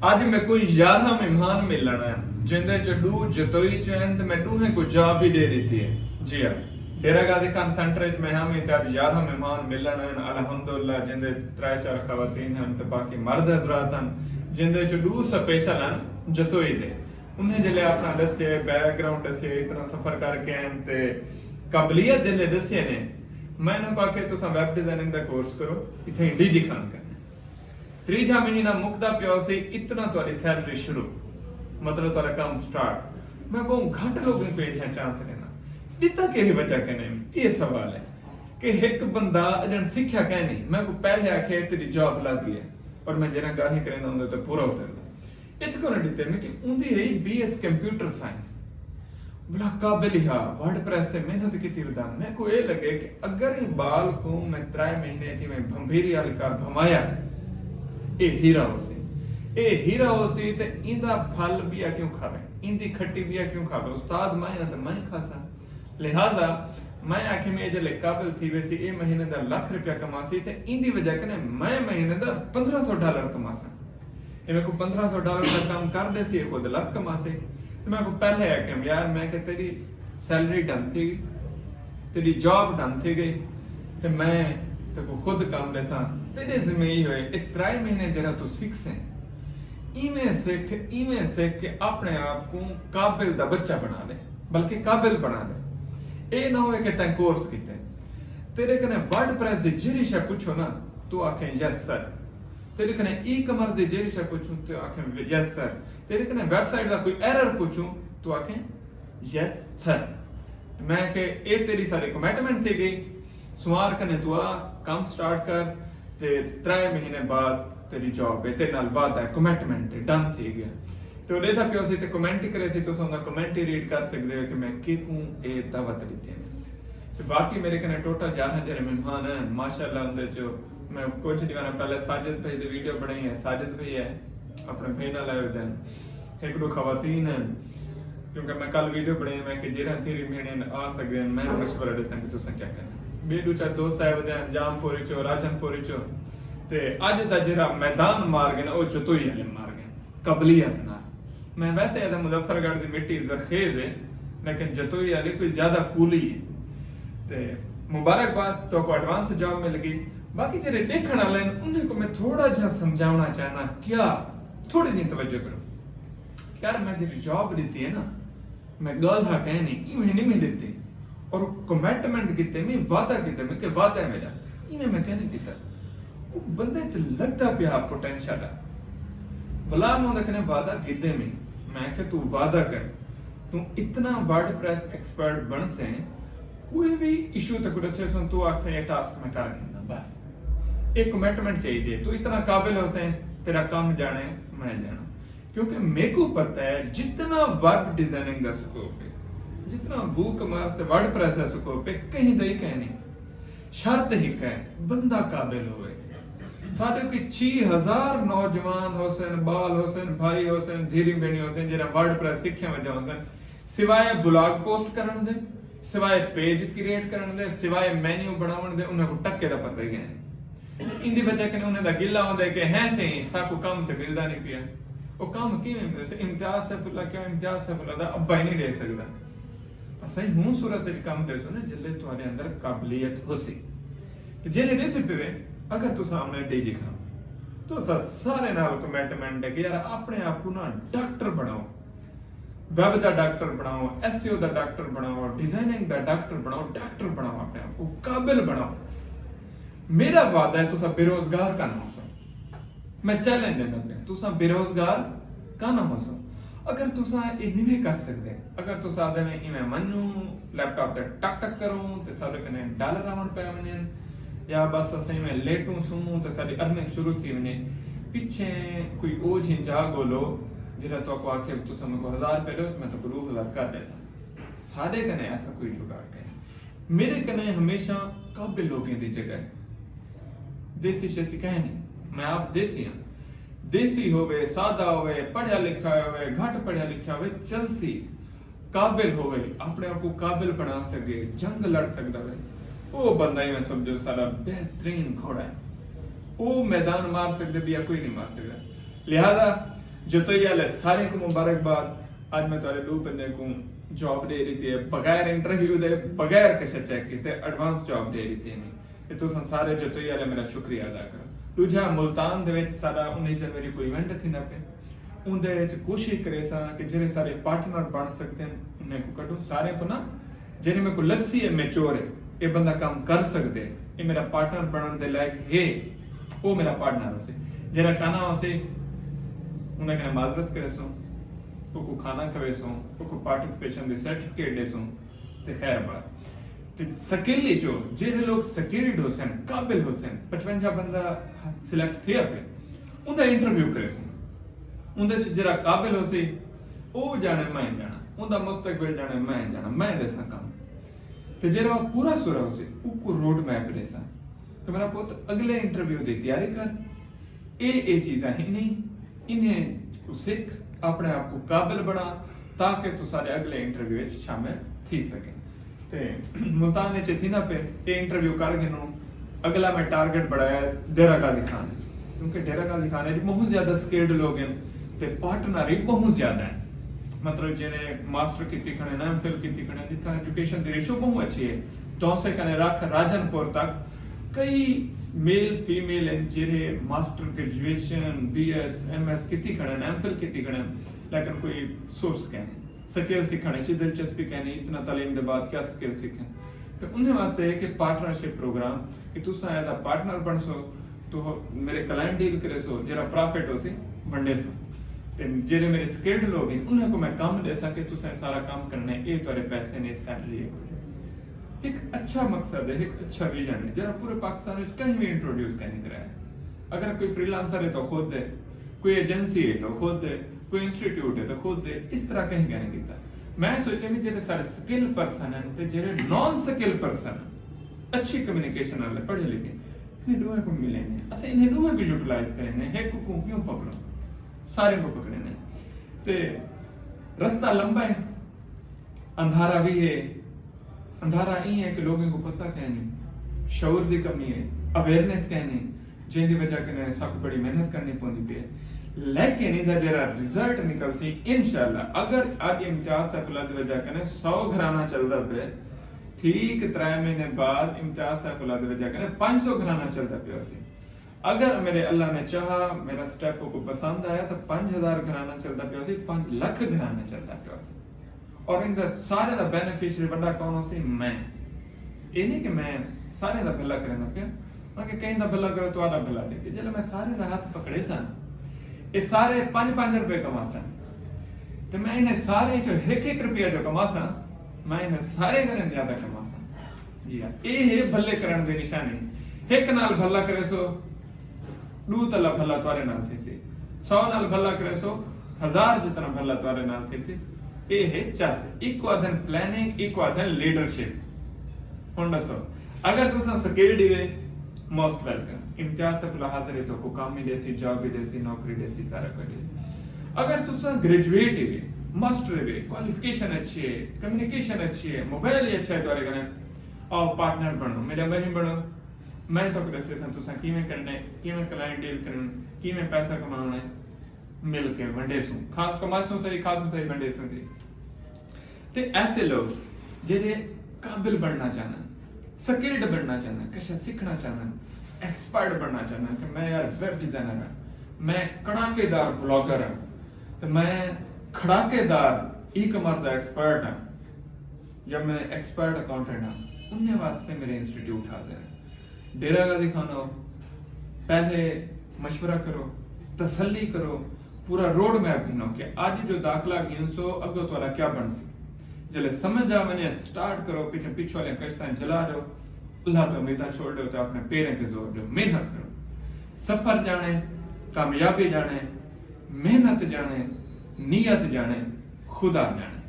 ਅੱਜ मैं कोई 11 मेहमान मिलना है जिंदे च डू जतोई चैन ते मैं डूहे को जॉब भी दे देती है। जी हाँ, डेरा गाजी खान सेंटर च मैं हमें ते 11 मेहमान मिलना है अल्हम्दुलिल्लाह जिंदे 3-4 खवातीन हैं ते बाकी मर्द हजरात हैं जिंदे च डू स्पेशल हैं जतोई दे। उन्हें जिले अपना दसे बैकग्राउंड दसे इतना सफर करके हैं ते काबलियत जिले दसे ने मैंने पाके तुसा वेब डिजाइनिंग दा कोर्स करो इथे इंडी खान करना त्रीजा महीना मुकदा पियो से इतना तुम्हारी सैलरी शुरू मतलब तुम्हारा काम स्टार्ट मैं बहुत घट लोगों को ये चांस देना दिता के वजह कहने ये सवाल है कि एक बंदा जन सिक्ख्या कहनी मैं को पहले आखे तेरी जॉब लग गई है और मैं जरा गाल नहीं करेंदा उंदे तो पूरा उतर इतने को दिते मैं कि उंदी है बीएस कंप्यूटर साइंस बड़ा काबिल है वर्डप्रेस से मेहनत की वदा मैं को ये लगे कि अगर इन बाल को मैं 3 महीने थी मैं भंभीरी वाली कार भमाया ए हीरा हो सी ते इंदा फल बिया क्यों खावे इंदी खट्टी बिया क्यों खावे उस्ताद मैं ना तो मैं खासा लिहाजा मैं आखिर में जले काबिल थी वैसे ए महीने दा ₹1,00,000 कमासी ते इंदी वजह कने मैं महीने दा $1,500 कमासा इमे को $1,500 का काम कर दे सी खुद लाख कमासे तो मैं को पहले आके यार मैं के तेरी सैलरी डन थी तेरी जॉब डन थी गई ते मैं ते को खुद काम लेसा तेरे जिम्मे ही होए ए 3 महीने जरा तू सीख से इमे सीख के अपने आप को काबिल दा बच्चा बना ले बल्कि काबिल बना ले ए ना होए कि तैं कोर्स कीते तेरे कने वर्डप्रेस दी जेरी शे पूछो ना तू आखे यस सर तेरे कने ई कमर दी जेरी शे पूछूं तो आखे यस सर तेरे कने वेबसाइट दा कोई एरर पूछूं तो आखे यस सर मैं के ए तेरी सारी कमिटमेंट थी गई सुमार कने तू आ काम स्टार्ट कर ते 3 महीने बाद तेरी जॉब है तेरे नाल वादा है कमिटमेंट है डन थी गया तो लेदा पियो सी ते कमेंट करे सी तो sonda कमेंट ही रीड कर सकदे हो कि मैं किकू ए दावत दी है ते बाकी मेरे कने टोटल 11 जरे मेहमान हैं माशाल्लाह उनदे जो मैं कुछ दिवाना पहले साजिद भाई दी वीडियो बनाई है साजिद भाई है अपने भाई नाल आए दिन एक दो खवातीन हैं क्योंकि मैं कल वीडियो बनाई मैं कि जेरा थेरी मेहने आ सकदे हैं मैं मशवरा देसां कि तुसां क्या करना बेडू चार दोस्त साहब दे जामपुरी चो राजनपुरी चो ते अज दा जेरा मैदान मार गए ना ओ जतोई वाले मार गए काबलियत ना मैं वैसे अदा मुजफ्फरगढ़ दी मिट्टी जरखेज है लेकिन जतोई वाली कोई ज्यादा कूली है ते मुबारकबाद तो को एडवांस जॉब मिल गई बाकी जेरे देखण वाले उन्हें को मैं थोड़ा सा समझाना चाहना क्या थोड़ी सी तवज्जो करो यार मैं तेरी जॉब दी है ना मैं गल हा कहनी ई महीने में देती और कमिटमेंट किते मैं वादा किते मैं के वादा है मेरा इने मैं कहने किता वो बंदे च लगदा पिया पोटेंशियल है भला मैं कने वादा किते मैं के तू वादा कर तू इतना वर्डप्रेस एक्सपर्ट बन से कोई भी इशू तक रसे सुन तू आके ये टास्क में कर लेना बस एक कमिटमेंट चाहिए तू इतना काबिल हो से तेरा काम जाने मैं जाना क्योंकि मेरे को पता है जितना वेब डिजाइनिंग का स्कोप है जितना बुक मार्स से वर्डप्रेस का स्कोप है कहीं दई कहनी शर्त ही कह बंदा काबिल होए साडे कोई 6000 नौजवान होसन बाल होसन भाई होसन धीरी बेनी होसन जेरा वर्डप्रेस सीखया में होसन सिवाय ब्लॉग पोस्ट करन दे सिवाय पेज क्रिएट करन दे सिवाय मेन्यू बनावन दे उन्हें को टक्के दा पता ही नहीं इंदी वजह कने उन्हें दा गिल्ला होंदा है कि हैं से साको काम ते मिलदा नहीं पिया ओ काम किवें मिले से इम्तियाज से फुल्ला क्यों इम्तियाज से फुल्ला दा अब्बा ही नहीं दे सकदा सही हूं सूरत च काम दे सुने जिले तुम्हारे अंदर काबिलियत हो सी जेने देते पे अगर तू सामने डे दिखा तो सारे नाल कमिटमेंट है कि यार अपने आप को ना डॉक्टर बनाओ वेब दा डॉक्टर बनाओ एसईओ दा डॉक्टर बनाओ डिजाइनिंग दा डॉक्टर बनाओ अपने आप को काबिल बनाओ मेरा वादा है तुसा बेरोजगार का ना हो सो मैं चैलेंज देना पे तुसा बेरोजगार का ना हो सो अगर तुसा ये नहीं कर सकते अगर तुसा आदे में इमे मन्नू लैपटॉप पे टक टक करूं ते सारे कने डॉलर आवन पे मने या बस सही में लेटूं सुमूं ते सारी अर्निंग शुरू थी मने पीछे कोई ओ झिंझा गोलो जेरा तो को आके तुसा में को 1000 रुपए दो मैं तो 2000 कर देसा सारे कने ऐसा कोई जुगाड़ नहीं मेरे कने हमेशा काबिल लोगों दी जगह देसी शेसी कहनी मैं आप देसी हां देसी होवे सादा होवे पढ़िया लिखा होवे घट पढ़िया लिखा होवे चलसी काबिल होवे अपने आप को काबिल बना सके जंग लड़ सकता है वो बंदा ही मैं समझो सारा बेहतरीन घोड़ा है वो मैदान मार सकते भी या कोई नहीं मार सकता लिहाजा जतोई वाले सारे को मुबारकबाद। आज मैं तुम्हारे दो बंदे को जॉब दे रही थी बगैर इंटरव्यू दे बगैर किसी चेक किए एडवांस जॉब दे रही थी मैं कि तुम सारे जतोई वाले मेरा शुक्रिया अदा करो। दूजा मुल्तान दे विच साडा 19 जनवरी को इवेंट थी ना पे उनदे विच कोशिश करे सा कि जेरे सारे पार्टनर बन सकते हैं उन्हें को कटू सारे को ना जेने में को लगसी है मैच्योर है ये बंदा काम कर सकते है ये मेरा पार्टनर बनने दे लायक है वो मेरा पार्टनर हो से जेरा खाना हो से उन्हें कहना माजरत करे सो को खाना खवे सो को पार्टिसिपेशन दे सर्टिफिकेट दे सो ते खैर बात ते स्किल जो जेरे लोग स्किल्ड होसन काबिल होसन 55 बंदा सिलेक्ट थे पे उनका इंटरव्यू करे सो उनदे च जरा काबिल होसी ओ जाने मैं जाना उनका मुस्तकबिल जाने मैं देसा काम ते जरा पूरा सुरा होसी उको रोड मैप देसा तो मेरा पुत अगले इंटरव्यू दी तैयारी कर ए चीज़ां ही नहीं इन्हें को सीख अपने आप को काबिल बना ताकि तू सारे अगले इंटरव्यू में शामिल थी सके ते मुल्तान ने थी ना पे ये इंटरव्यू कर गिनो अगला मैं टारगेट बढ़ाया डेरा गाजी खान क्योंकि डेरा गाजी खान बहुत ज्यादा स्किल्ड लोग हैं ते पार्टनर ही बहुत ज्यादा है मतलब जिन्हें मास्टर की खड़े ना एमफिल की खड़े जितना एजुकेशन की रेशो बहुत अच्छी है तो से कने रख राजनपुर तक कई मेल फीमेल जिन्हें मास्टर ग्रेजुएशन बीएस एमएस कितनी खड़े हैं एमफिल कितनी खड़े हैं लेकिन कोई सोर्स कहने स्किल सीखने ची दिलचस्पी कहने इतना तालीम के बाद क्या स्किल सीखें तो उन्हें वास्ते है कि पार्टनरशिप प्रोग्राम कि तुसा एज पार्टनर बन सो तो मेरे क्लाइंट डील करे सो जरा प्रॉफिट हो सी वंडे सो ते जेरे मेरे स्किल्ड लोग हैं उन्हें को मैं काम दे सके तुसा सारा काम करने ये तोरे पैसे ने सैलरी है एक अच्छा मकसद है एक अच्छा विजन है जरा पूरे पाकिस्तान में कहीं भी इंट्रोड्यूस करने कराया अगर कोई फ्रीलांसर है तो खुद दे कोई एजेंसी है तो खुद दे कोई इंस्टीट्यूट है तो खुद दे इस तरह कहीं कहने कीता मैं सोचा भी जेरे सारे स्किल पर्सन हैं ते जेरे नॉन स्किल पर्सन अच्छी कम्युनिकेशन वाले पढ़े लिखे इन्हें दोनों को मिलेंगे ऐसे इन्हें दोनों को यूटिलाइज करेंगे एक को क्यों पकड़ो सारे को पकड़ने ते रास्ता लंबा है अंधारा भी है अंधारा ही है कि लोगों को पता कहने शऊर की कमी है अवेयरनेस कहने जिंदी वजह के सब बड़ी मेहनत करनी पौंदी पे लेकिन इधर जरा रिजल्ट निकल सी इंशाल्लाह अगर आज इम्तियाज सैफुल्लाह की वजह के 100 घराना चलता पे ठीक 3 महीने बाद इम्तियाज सैफुल्लाह की वजह के 500 घराना चलता पे सी अगर मेरे अल्लाह ने चाहा मेरा स्टेप को पसंद आया तो 5000 घराना चलता पे सी 5 लाख घराना चलता पे सी और इन सारे दा बेनिफिशियरी बड़ा कौन हो सी मैं ये नहीं कि मैं सारे दा भला करना पे मैं कहीं दा भला करो तो आधा भला दे जब मैं सारे दा हाथ पकड़े सन ये सारे 5-5 रुपए कमा सन तो मैं इन्हें सारे जो 1-1 रुपया जो कमा सन मैं इन्हें सारे जने ज्यादा कमा सन जी हां ये है भले करन दी निशानी एक नाल भला करे सो दू तला भला तोरे नाल थी सी 100 नाल भला करे सो 1000 जितना भला तोरे नाल थी सी ये है चास इक्वादन प्लानिंग इक्वादन लीडरशिप हुन दसो अगर तुसा स्किल्ड है मोस्ट वेलकम इम्तियाज सैफुल्लाह हाजिर है तो को काम भी देसी जॉब भी देसी नौकरी देसी सारा कुछ देसी अगर तुसा ग्रेजुएट है मास्टर है क्वालिफिकेशन अच्छी है कम्युनिकेशन अच्छी है मोबाइल ही अच्छा है तोरे कने और पार्टनर बनो मेरा वही बनो मैं तो दसे सन तुसा कीवें करने कीवें क्लाइंट डील करने कीवें पैसा कमाना है मिल के वंडे सु खास कमासों से खास सही वंडे सु सी ते ऐसे लोग जेरे काबिल बनना चाहना स्किल्ड बनना चाहना कुछ सीखना चाहना एक्सपर्ट बनना चाहना कि मैं यार वेब डिजाइनर हूं मैं कड़ाकेदार ब्लॉगर हूं तो मैं खड़ाकेदार ई कॉमर्स का एक्सपर्ट हूं या मैं एक्सपर्ट अकाउंटेंट हूं उन्हें वास्ते मेरे इंस्टीट्यूट हाजिर है डेरा गाजी खाना पहले मशवरा करो तसल्ली करो पूरा रोड मैप गिनो कि आज जो दाखला गिन सो अगो तोरा क्या बन सी जले समझ आ मैंने स्टार्ट करो पीछे वाले कश्तां जला दो अल्लाह तो उम्मीद छोड़ दो तो अपने पैरों पे जोर दो मेहनत करो सफर जाने कामयाबी जाने मेहनत जाने नियत जाने खुदा जाने